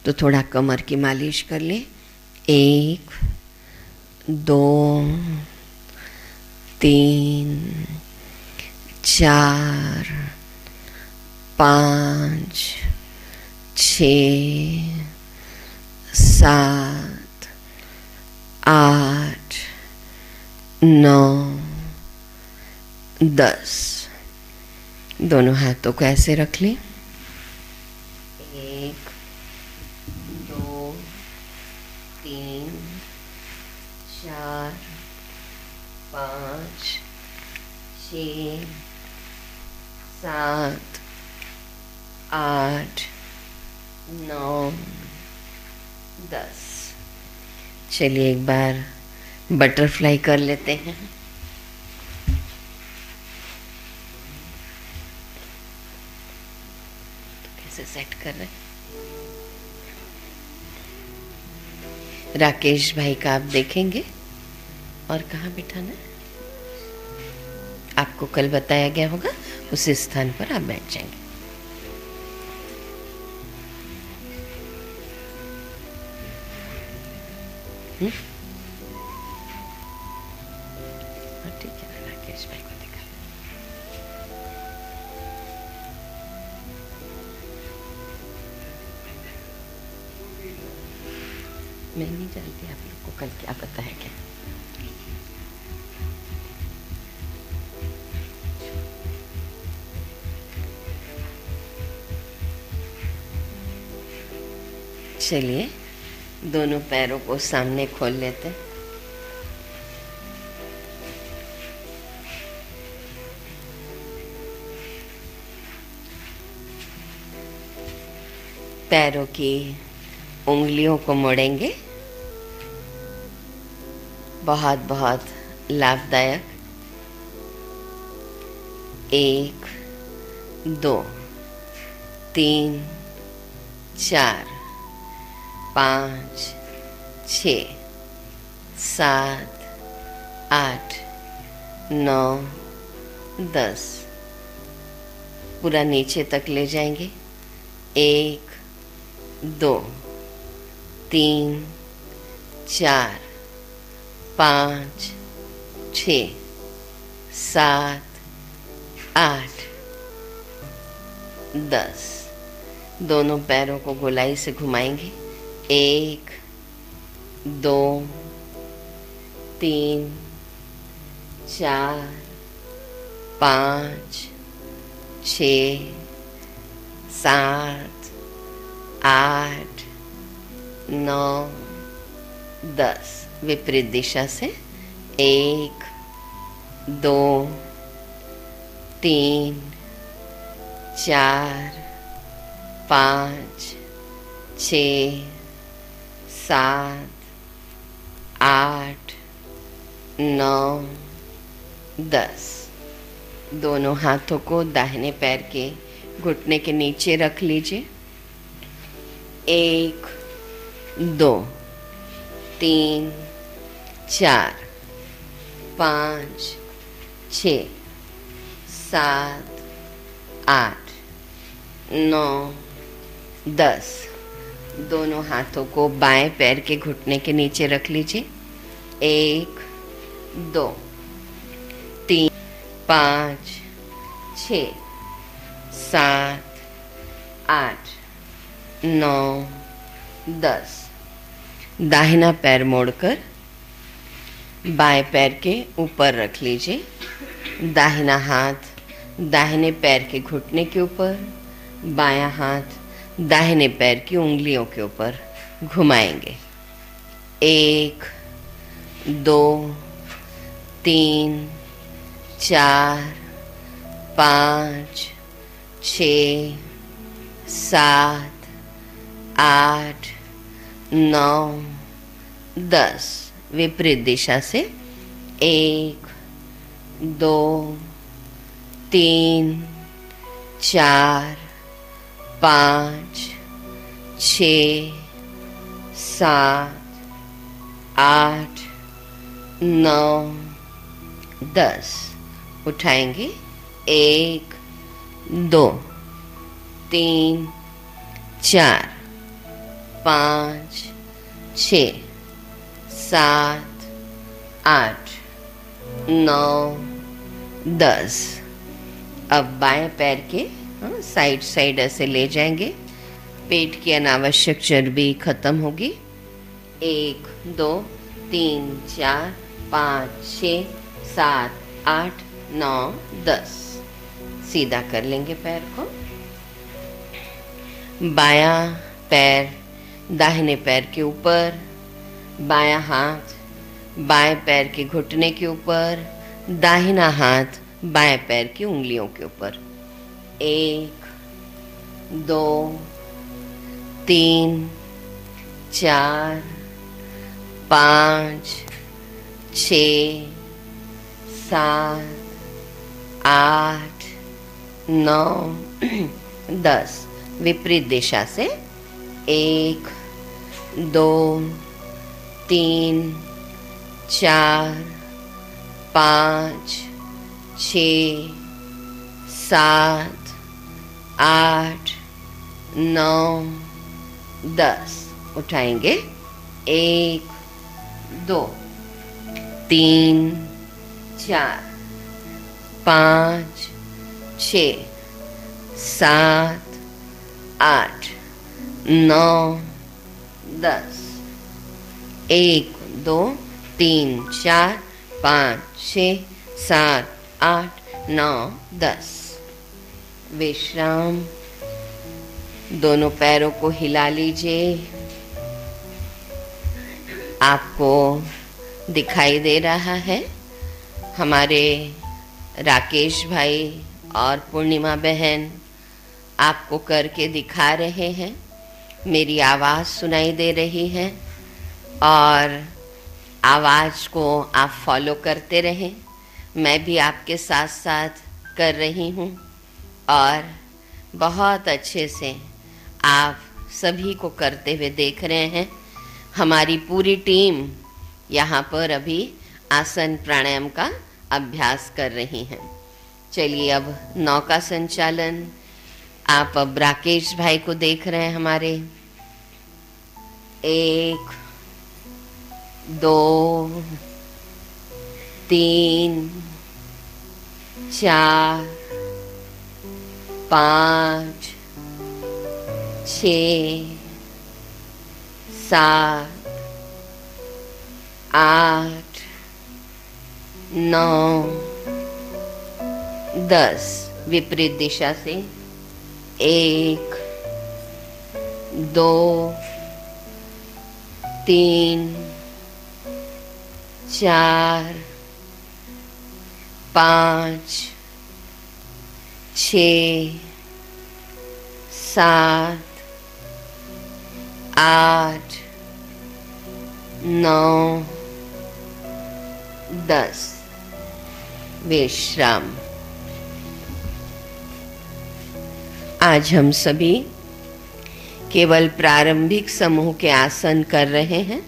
तो थोड़ा कमर की मालिश कर लें। 1 2 3 4 5 6 7 8 9 10। दोनों हाथों को ऐसे रख लें। 1 2 3 4 5 6 7 8 9 10। चलिए एक बार बटरफ्लाई कर लेते हैं। कैसे सेट कर रहे हैं? राकेश भाई का आप देखेंगे और कहाँ बिठाना है आपको कल बताया गया होगा, उस स्थान पर आप बैठ जाएंगे। ठीक है, राकेश भाई को दिखा। मैं नहीं जानती आप लोग को कल क्या बताया गया। चलिए दोनों पैरों को सामने खोल लेते हैं। पैरों की उंगलियों को मोड़ेंगे। बहुत बहुत लाभदायक। 1 2 3 4 5 6 7 8 9 10। पूरा नीचे तक ले जाएंगे। 1 2 3 4 5 6 7 8 10। दोनों पैरों को गोलाई से घुमाएंगे। 1 2 3 4 5 6 7 8 9 10। विपरीत दिशा से 1 2 3 4 5 6 7 8 9 10। दोनों हाथों को दाहिने पैर के घुटने के नीचे रख लीजिए। 1 2 3 4 5 6 7 8 9 10। दोनों हाथों को बाएं पैर के घुटने के नीचे रख लीजिए। 1 2 3 5 6 7 8 9 10। दाहिना पैर मोड़कर बाएं पैर के ऊपर रख लीजिए। दाहिना हाथ दाहिने पैर के घुटने के ऊपर, बायां हाथ दाहिने पैर की उंगलियों के ऊपर घुमाएंगे। 1 2 3 4 5 6 7 8 9 10। विपरीत दिशा से 1 2 3 4 5 6 7 8 9 10। उठाएंगे। 1 2 3 4 5 6 7 8 9, 10। अब बाएं पैर के साइड साइड ऐसे ले जाएंगे, पेट की अनावश्यक चर्बी खत्म होगी। 1, 2, 3, 4, 5, 6, 7, 8, 9, 10। सीधा कर लेंगे पैर को। बायां पैर दाहिने पैर के ऊपर, बायां हाथ बाएं पैर के घुटने के ऊपर, दाहिना हाथ बाएं पैर की उंगलियों के ऊपर। 1, 2, 3, 4, 5, 6, 7, 8, 9, 10। विपरीत दिशा से 1, 2, 3, 4, 5, 6, 7, 8, 9, 10। उठाएंगे। 1, 2, 3, 4, 5, 6, 7, 8, 9, 10। 1, 2, 3, 4, 5, 6, 7, 8, 9, 10। विश्राम। दोनों पैरों को हिला लीजिए। आपको दिखाई दे रहा है हमारे राकेश भाई और पूर्णिमा बहन आपको करके दिखा रहे हैं। मेरी आवाज़ सुनाई दे रही है और आवाज़ को आप फॉलो करते रहें। मैं भी आपके साथ साथ कर रही हूँ और बहुत अच्छे से आप सभी को करते हुए देख रहे हैं। हमारी पूरी टीम यहाँ पर अभी आसन प्राणायाम का अभ्यास कर रही हैं। चलिए अब 9 का संचालन। आप अब राकेश भाई को देख रहे हैं हमारे। 1, 2, 3, 4, 5, 6, 7, 8, 9, 10। विपरीत दिशा से 1, 2, 3, 4, 5, 6, 7, 8, 9, 10। विश्राम। आज हम सभी केवल प्रारंभिक समूह के आसन कर रहे हैं।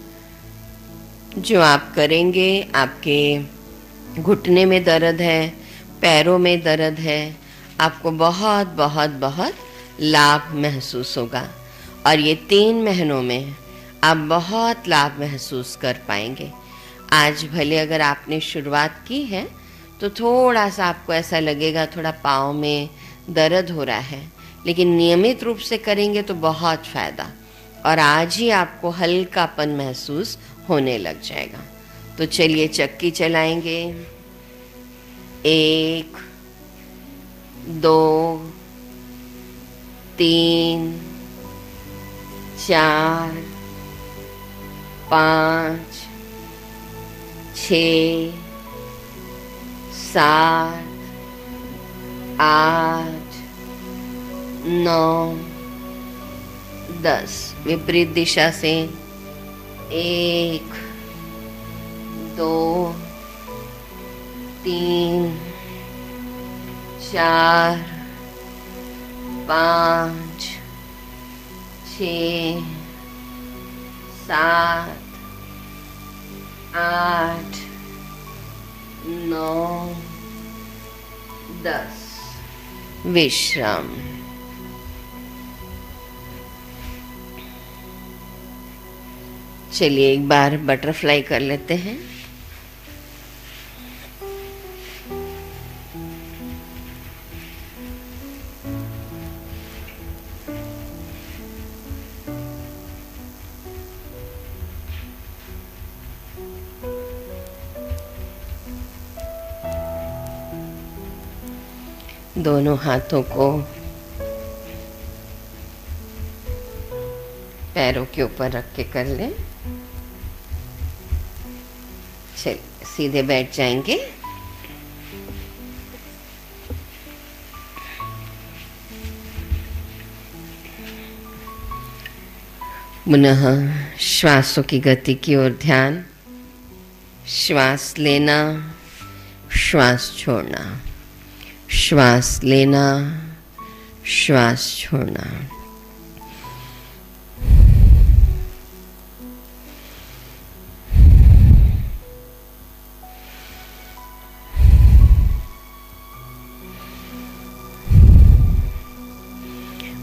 जो आप करेंगे, आपके घुटने में दर्द है, पैरों में दर्द है, आपको बहुत बहुत बहुत लाभ महसूस होगा और ये 3 महीनों में आप बहुत लाभ महसूस कर पाएंगे। आज भले अगर आपने शुरुआत की है तो थोड़ा सा आपको ऐसा लगेगा थोड़ा पाँव में दर्द हो रहा है, लेकिन नियमित रूप से करेंगे तो बहुत फ़ायदा और आज ही आपको हल्कापन महसूस होने लग जाएगा। तो चलिए चक्की चलाएंगे। 1, 2, 3, 4, 5, 6, 7, 8, 9, 10। विपरीत दिशा से 1, 2, 3, 4, 5, 6, 7, 8, 9, 10। विश्राम। चलिए एक बार बटरफ्लाई कर लेते हैं। दोनों हाथों को पैरों के ऊपर रख के कर लें। चलिए सीधे बैठ जाएंगे। पुनः श्वासों की गति की ओर ध्यान। श्वास लेना, श्वास छोड़ना, श्वास लेना, श्वास छोड़ना।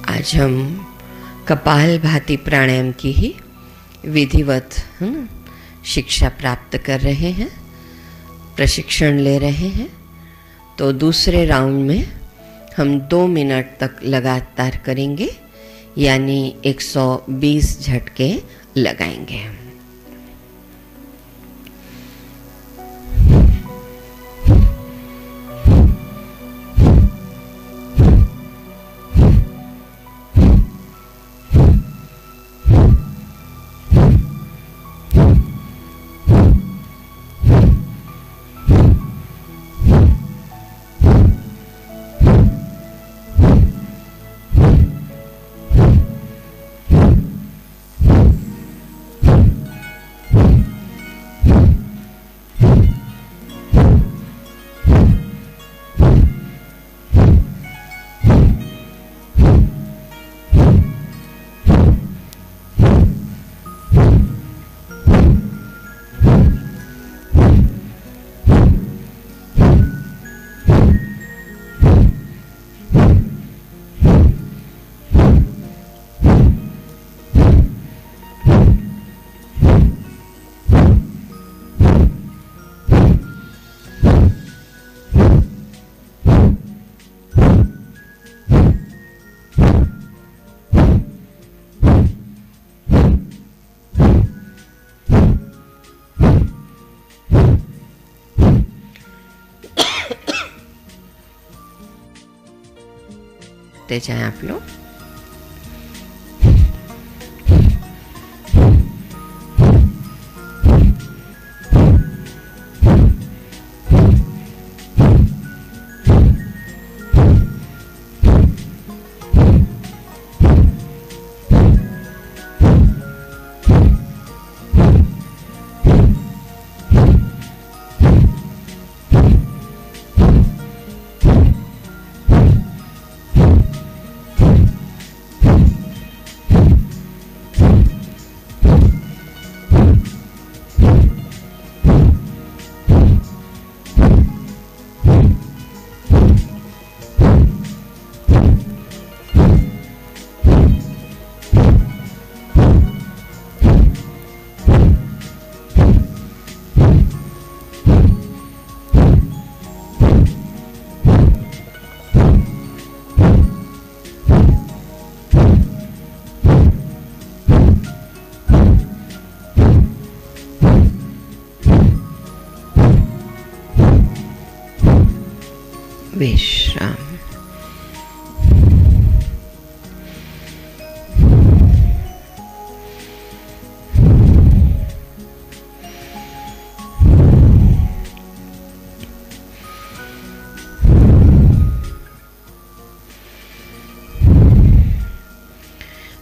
आज हम कपालभाति प्राणायाम की ही विधिवत शिक्षा प्राप्त कर रहे हैं, प्रशिक्षण ले रहे हैं। तो दूसरे राउंड में हम 2 मिनट तक लगातार करेंगे, यानी 120 झटके लगाएंगे। जाएं आप लोग। विश्राम।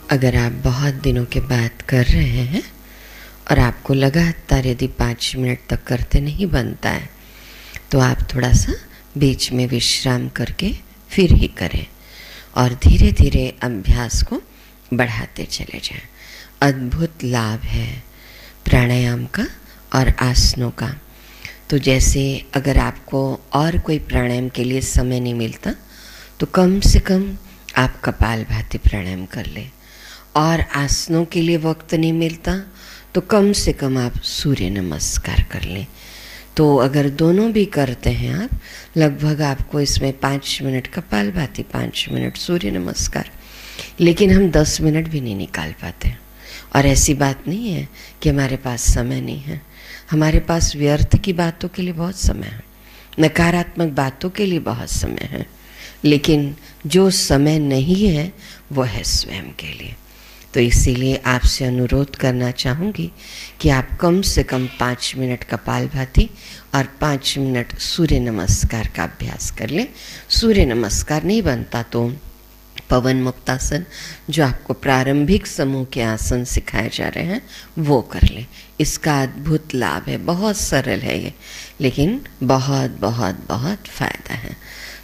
अगर आप बहुत दिनों के बाद कर रहे हैं और आपको लगातार यदि 5 मिनट तक करते नहीं बनता है, तो आप थोड़ा सा बीच में विश्राम करके फिर ही करें और धीरे धीरे अभ्यास को बढ़ाते चले जाएं। अद्भुत लाभ है प्राणायाम का और आसनों का। तो जैसे अगर आपको और कोई प्राणायाम के लिए समय नहीं मिलता, तो कम से कम आप कपालभाति प्राणायाम कर लें, और आसनों के लिए वक्त नहीं मिलता तो कम से कम आप सूर्य नमस्कार कर लें। तो अगर दोनों भी करते हैं आप, लगभग आपको इसमें 5 मिनट कपालभाति, 5 मिनट सूर्य नमस्कार, लेकिन हम 10 मिनट भी नहीं निकाल पाते। और ऐसी बात नहीं है कि हमारे पास समय नहीं है, हमारे पास व्यर्थ की बातों के लिए बहुत समय है, नकारात्मक बातों के लिए बहुत समय है, लेकिन जो समय नहीं है वो है स्वयं के लिए। तो इसीलिए आपसे अनुरोध करना चाहूँगी कि आप कम से कम 5 मिनट कपालभाति और 5 मिनट सूर्य नमस्कार का अभ्यास कर लें। सूर्य नमस्कार नहीं बनता तो पवन मुक्तासन, जो आपको प्रारंभिक समूह के आसन सिखाए जा रहे हैं, वो कर लें। इसका अद्भुत लाभ है, बहुत सरल है ये, लेकिन बहुत बहुत बहुत फायदा है।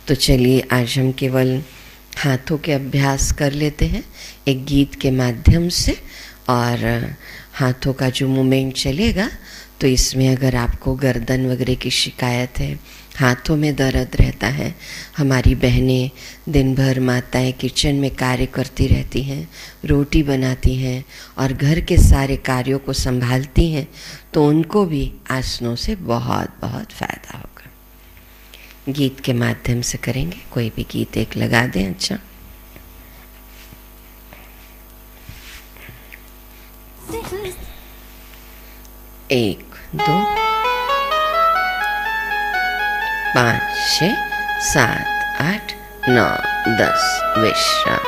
तो चलिए आज हम केवल हाथों के अभ्यास कर लेते हैं एक गीत के माध्यम से, और हाथों का जो मूवमेंट चलेगा तो इसमें अगर आपको गर्दन वगैरह की शिकायत है, हाथों में दर्द रहता है, हमारी बहनें दिन भर माताएं किचन में कार्य करती रहती हैं, रोटी बनाती हैं और घर के सारे कार्यों को संभालती हैं, तो उनको भी आसनों से बहुत बहुत फायदा होगा। गीत के माध्यम से करेंगे, कोई भी गीत एक लगा दें। अच्छा, एक, दो, 5, 6, 7, 8, 9, 10 विश्राम।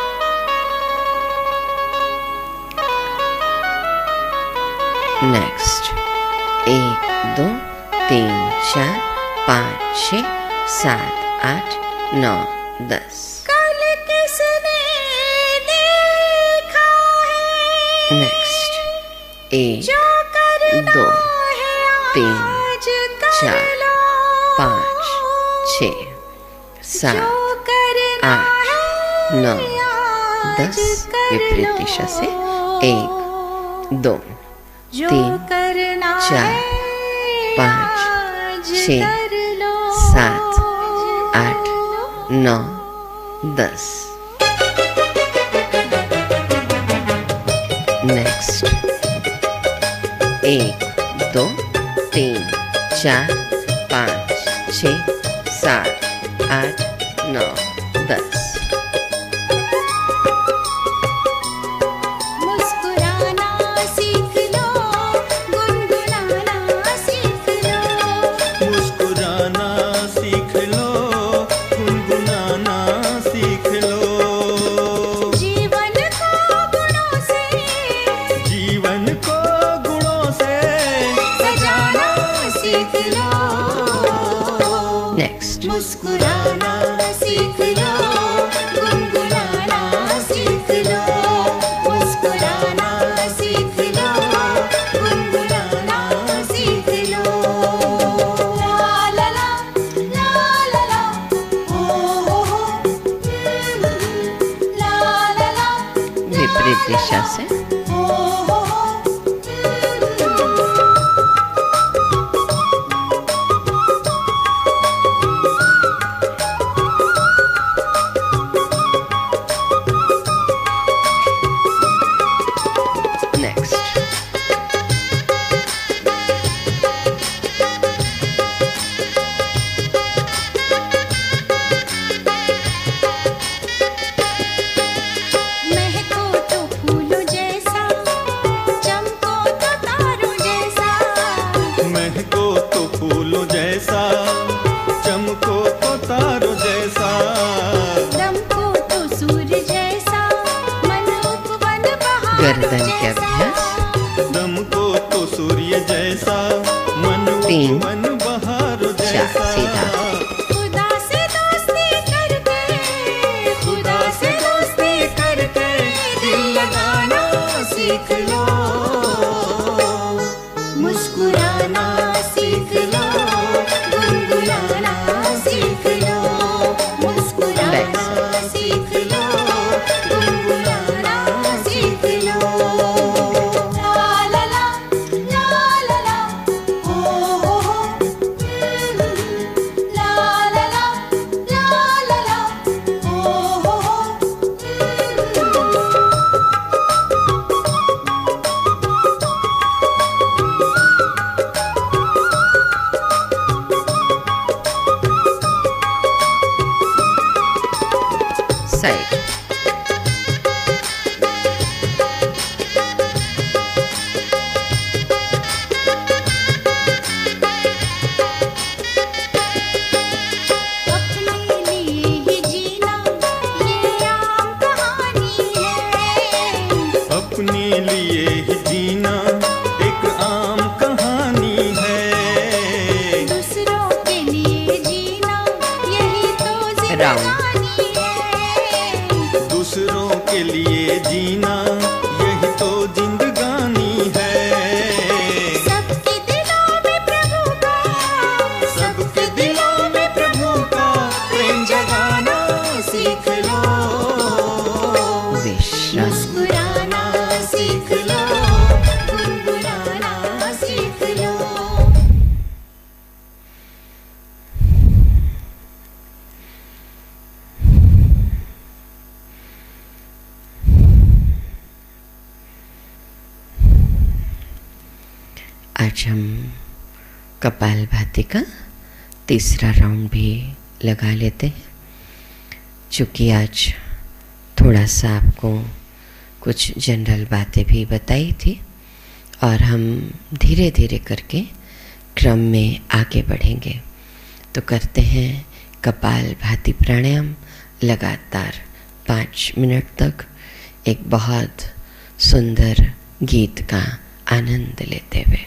नेक्स्ट 1, 2, 3, 4, 5, 6, 7, 8, 9, 10। कल किसने देखा है नेक्स्ट 1, जो करना 2, है 3, आज कर 4, लो। 5, 6, 7, जो करना 8, है 9, आज 10 कर विपरीत लो। दिशा से 1, 2, जो 3, करना 4, है 5, आज 6, कर लो। 7, 8, 9, 10। नेक्स्ट 1, 2, 3, 4, 5, 6, 7, 8, 9, 10। मुस्कुराना सीख लो, गुनगुनाना सीख लो। मुस्कुराना सीख लो, गुनगुनाना सीख लो। जीवन को गुणों से जीवन को गुणों से सजाना सीख लो। नेक्स्ट मुस्कुराना सीख लो, गुनगुनाना सीख लो। मुस्कुराना सीख लो, गुनगुनाना सीख लो। ला ला ला, ला ला ला, ओ हो हो, ला ला ला, विपरीत दिशा से ओ हो हो। नेक्स्ट महको तो फूलों जैसा, चमको तो तारों जैसा। महको तो फूलों जैसा, चमको तो तारों जैसा। दमको तो सूर्य जैसा, मन उपवन बहार गर्दन के जैसा। अभ्यास। दम को तो सूर्य जैसा, मन 3, उपवन बहार 4 जैसा। सीधा। खुदा से दोस्ती करके, खुदा से दोस्ती करके दिल लगाना सीख लो। मुस्कुराना सीख लो, गुनगुनाना सीख लो। मुस्कुराना सीख लो, गुनगुनाना सीख लो। ला ला ला, ला ला ला, ओ हो हो, ला ला ला, ला ला ला, ओ हो हो। साइड अपने लिए ही जीना राउंड। दूसरों के लिए जीना यही तो जिंदगानी है। सबके दिलों में प्रभु का, सबके दिलों में प्रभु का प्रेम जगाना सीख लो। विश्राम। मुस्कुराना सीख लो, गुनगुनाना सीख लो। आज हम कपालभाति का तीसरा राउंड भी लगा लेते हैं। चूँकि आज थोड़ा सा आपको कुछ जनरल बातें भी बताई थी और हम धीरे धीरे करके क्रम में आगे बढ़ेंगे। तो करते हैं कपालभाति प्राणायाम लगातार 5 मिनट तक एक बहुत सुंदर गीत का आनंद लेते हुए।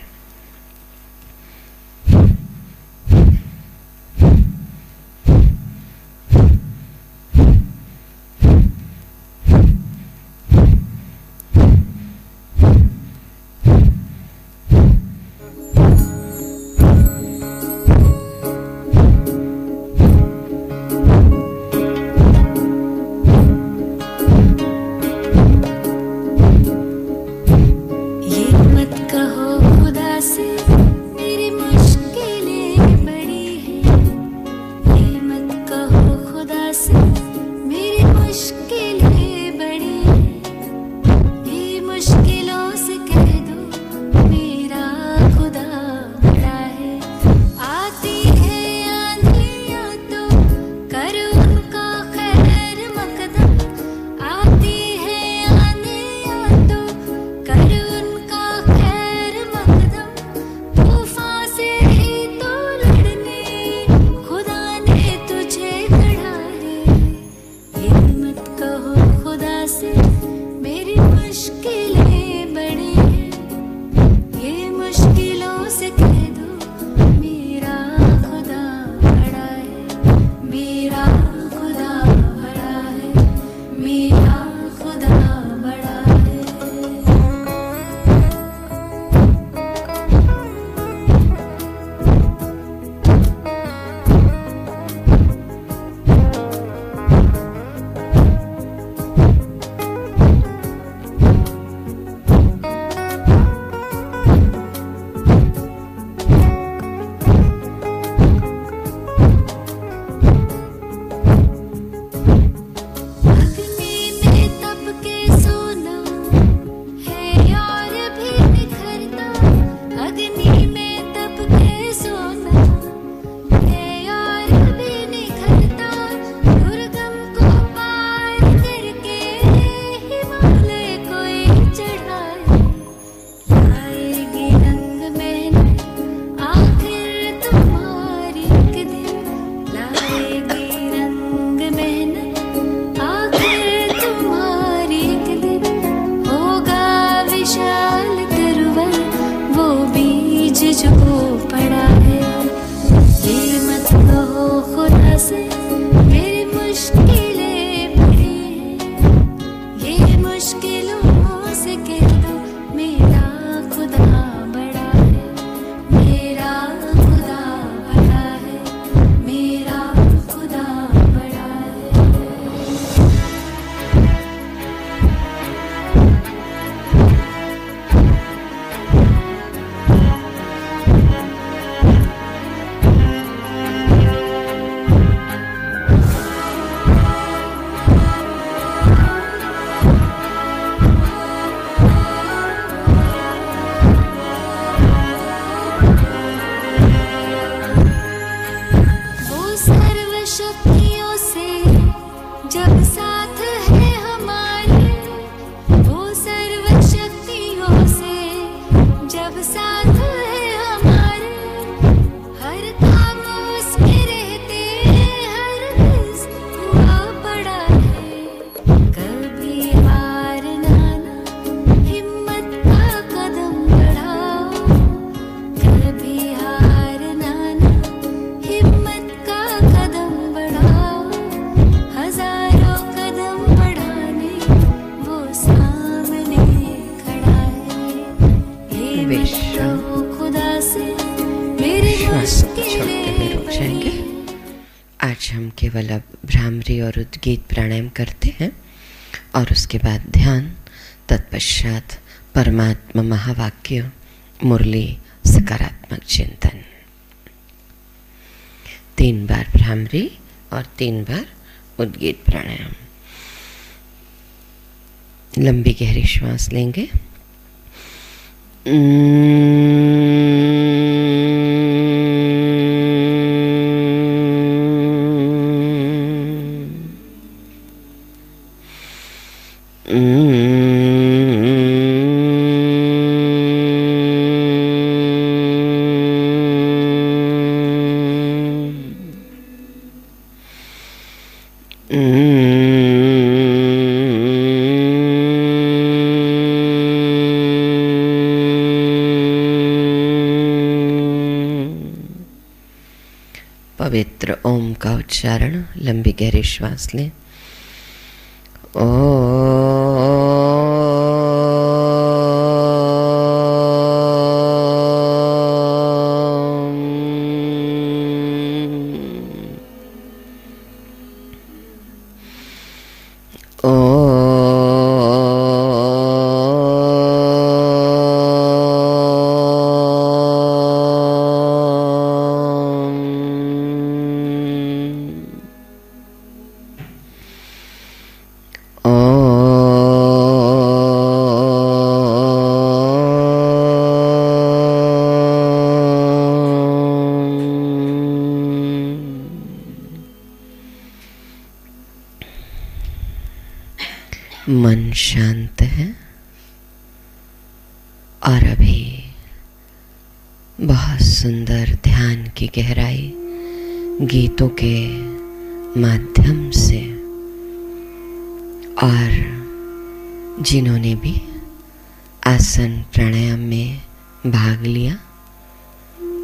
केवल अब भ्रामरी और उद्गीत प्राणायाम करते हैं और उसके बाद ध्यान, तत्पश्चात परमात्मा महावाक्य, मुरली, सकारात्मक चिंतन। 3 बार भ्रामरी और 3 बार उद्गीत प्राणायाम। लंबी गहरी श्वास लेंगे। पवित्र ओम का उच्चारण। लंबी गहरी श्वास लें। मन शांत है और अभी बहुत सुंदर ध्यान की गहराई गीतों के माध्यम से, और जिन्होंने भी आसन प्राणायाम में भाग लिया,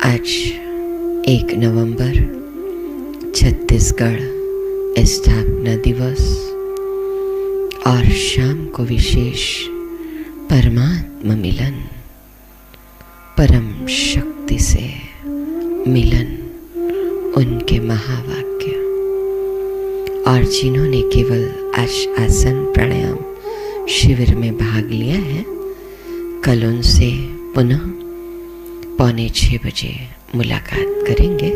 आज 1 नवंबर छत्तीसगढ़ स्थापना दिवस और शाम को विशेष परमात्मा मिलन, परम शक्ति से मिलन, उनके महावाक्य, और जिन्होंने केवल आसन प्राणायाम शिविर में भाग लिया है, कल उनसे पुनः 5:45 बजे मुलाकात करेंगे।